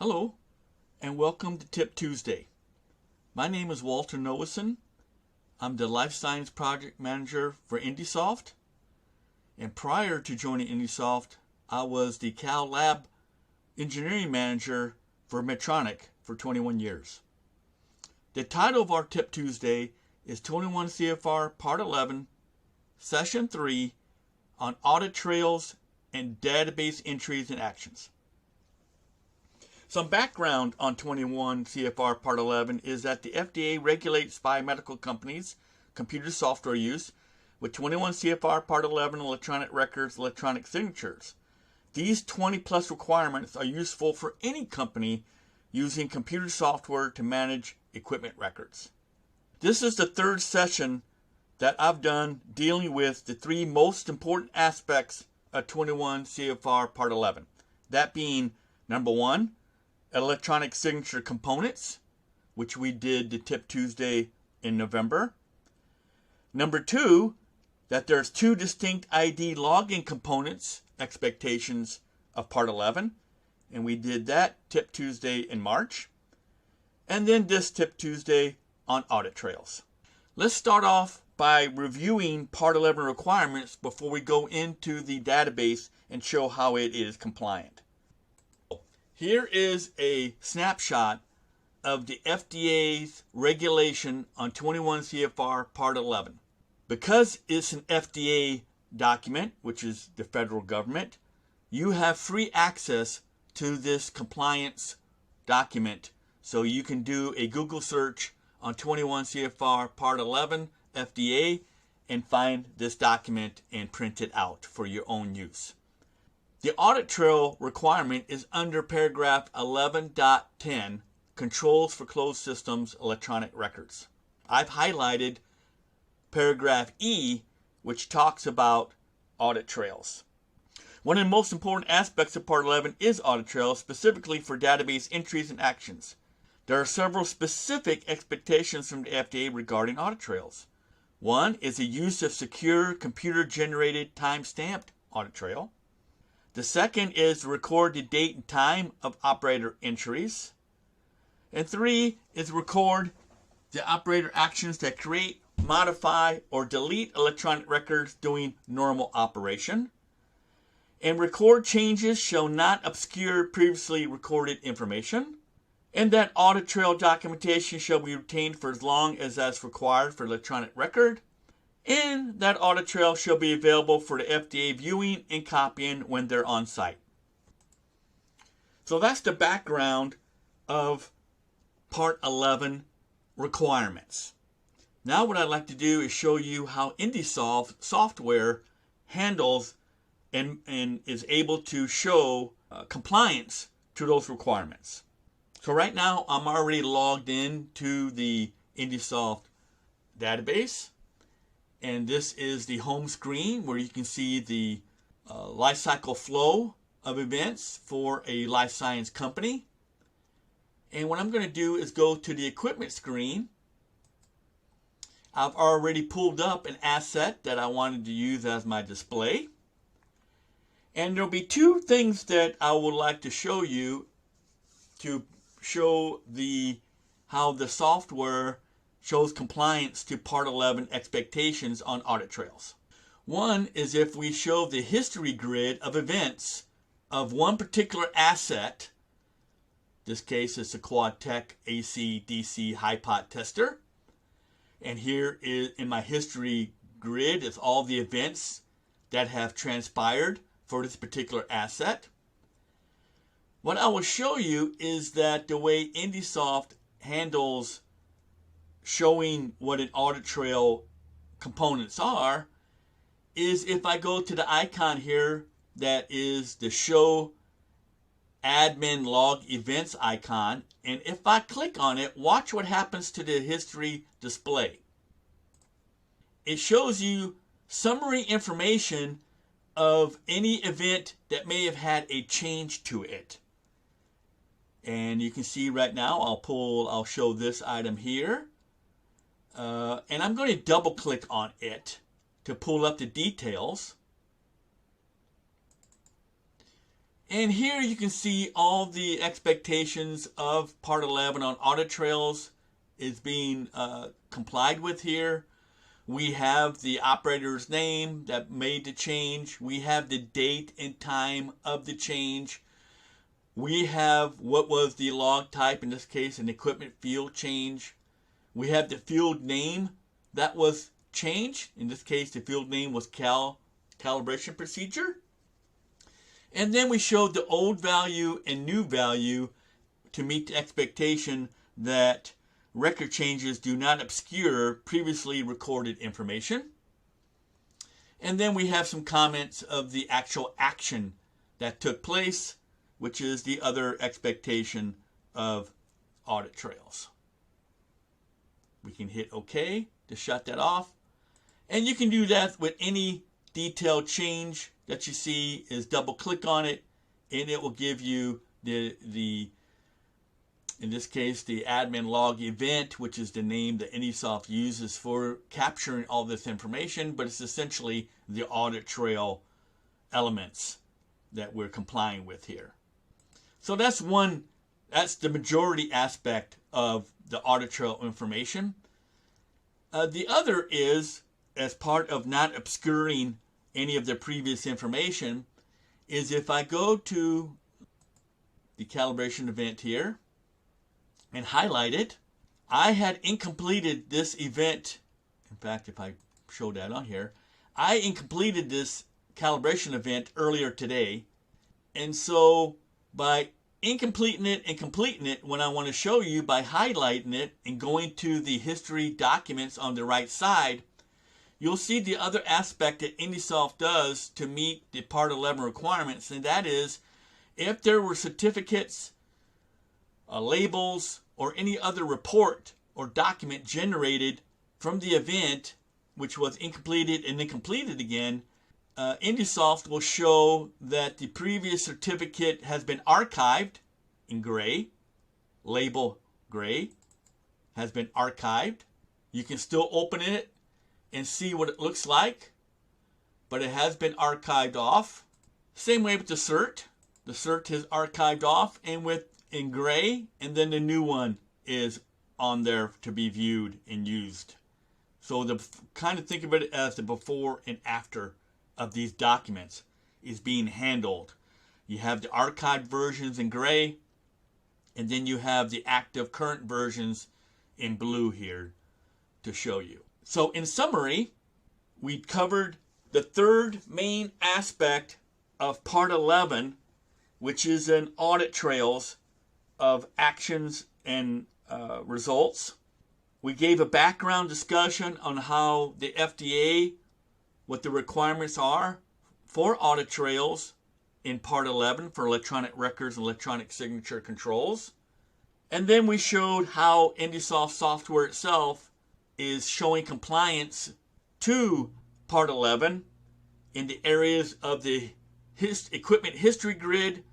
Hello, and welcome to Tip Tuesday. My name is Walter Noason. I'm the Life Science Project Manager for IndySoft. And prior to joining IndySoft, I was the Cal Lab Engineering Manager for Medtronic for 21 years. The title of our Tip Tuesday is 21 CFR Part 11, Session 3 on Audit Trails and Database Entries and Actions. Some background on 21 CFR Part 11 is that the FDA regulates biomedical companies' computer software use with 21 CFR Part 11 electronic records, electronic signatures. These 20 plus requirements are useful for any company using computer software to manage equipment records. This is the third session that I've done dealing with the three most important aspects of 21 CFR Part 11. That being, number one, electronic signature components, which we did the Tip Tuesday in November. Number two, that there's two distinct ID login components, expectations of Part 11, and we did that Tip Tuesday in March. And then this Tip Tuesday on Audit Trails. Let's start off by reviewing Part 11 requirements before we go into the database and show how it is compliant. Here is a snapshot of the FDA's regulation on 21 CFR Part 11. Because it's an FDA document, which is the federal government, you have free access to this compliance document. So you can do a Google search on 21 CFR Part 11 FDA and find this document and print it out for your own use. The audit trail requirement is under paragraph 11.10, Controls for Closed Systems Electronic Records. I've highlighted paragraph E, which talks about audit trails. One of the most important aspects of Part 11 is audit trails, specifically for database entries and actions. There are several specific expectations from the FDA regarding audit trails. One is the use of secure computer-generated time-stamped audit trail. The second is to record the date and time of operator entries. And three is record the operator actions that create, modify, or delete electronic records during normal operation. And record changes shall not obscure previously recorded information. And that audit trail documentation shall be retained for as long as that's required for electronic record. And that audit trail shall be available for the FDA viewing and copying when they're on site. So that's the background of Part 11 requirements. Now what I'd like to do is show you how IndySoft software handles and is able to show compliance to those requirements. So right now I'm already logged in to the IndySoft database. And this is the home screen where you can see the life cycle flow of events for a life science company. And what I'm going to do is go to the equipment screen. I've already pulled up an asset that I wanted to use as my display. And there'll be two things that I would like to show you to show how the software shows compliance to Part 11 expectations on audit trails. One is if we show the history grid of events of one particular asset. This case is the QuadTech AC/DC high-pot tester. And here is in my history grid is all the events that have transpired for this particular asset. What I will show you is that the way IndySoft handles showing what an audit trail components are is if I go to the icon here that is the show admin log events icon, and if I click on it, watch what happens to the history display. It shows you summary information of any event that may have had a change to it. And you can see right now I'll show this item here. And I'm going to double click on it to pull up the details. And here you can see all the expectations of Part 11 on Audit Trails is being complied with here. We have the operator's name that made the change. We have the date and time of the change. We have what was the log type, in this case an equipment field change. We have the field name that was changed. In this case the field name was calibration procedure. And then we showed the old value and new value to meet the expectation that record changes do not obscure previously recorded information. And then we have some comments of the actual action that took place, which is the other expectation of Audit Trails. We can hit OK to shut that off. And you can do that with any detailed change that you see. Is double click on it and it will give you the in this case the admin log event, which is the name that IndySoft uses for capturing all this information, but it's essentially the audit trail elements that we're complying with here. So that's the majority aspect of the audit trail information. The other is, as part of not obscuring any of the previous information, is if I go to the calibration event here and highlight it, I had incompleted this event. In fact, if I show that on here, I incompleted this calibration event earlier today. And so by incompleting it and completing it, when I want to show you by highlighting it and going to the history documents on the right side, you'll see the other aspect that IndySoft does to meet the Part 11 requirements, and that is if there were certificates, labels, or any other report or document generated from the event which was incompleted and then completed again, IndySoft will show that the previous certificate has been archived in gray, label gray, has been archived. You can still open it and see what it looks like, but it has been archived off. Same way with the cert. The cert is archived off and in gray, and then the new one is on there to be viewed and used. So kind of think of it as the before and after of these documents is being handled. You have the archived versions in gray, and then you have the active current versions in blue here to show you. So in summary, we covered the third main aspect of Part 11, which is an audit trails of actions and results. We gave a background discussion on how the FDA, what the requirements are for audit trails in Part 11 for electronic records and electronic signature controls. And then we showed how IndySoft software itself is showing compliance to Part 11 in the areas of the equipment history grid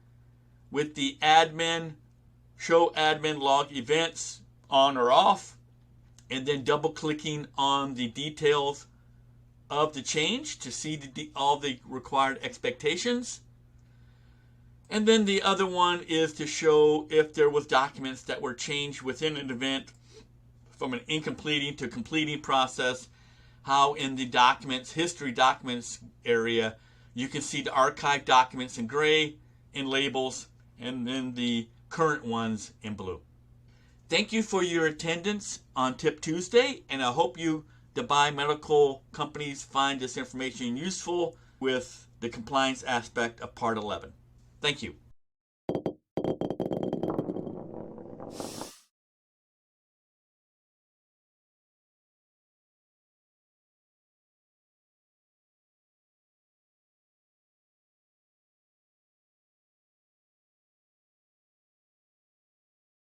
with the show admin log events on or off, and then double clicking on the details of the change to see all the required expectations. And then the other one is to show if there was documents that were changed within an event from an incompleting to completing process, how in the documents, history documents area, you can see the archived documents in gray in labels, and then the current ones in blue. Thank you for your attendance on Tip Tuesday, and I hope the biomedical companies find this information useful with the compliance aspect of Part 11. Thank you.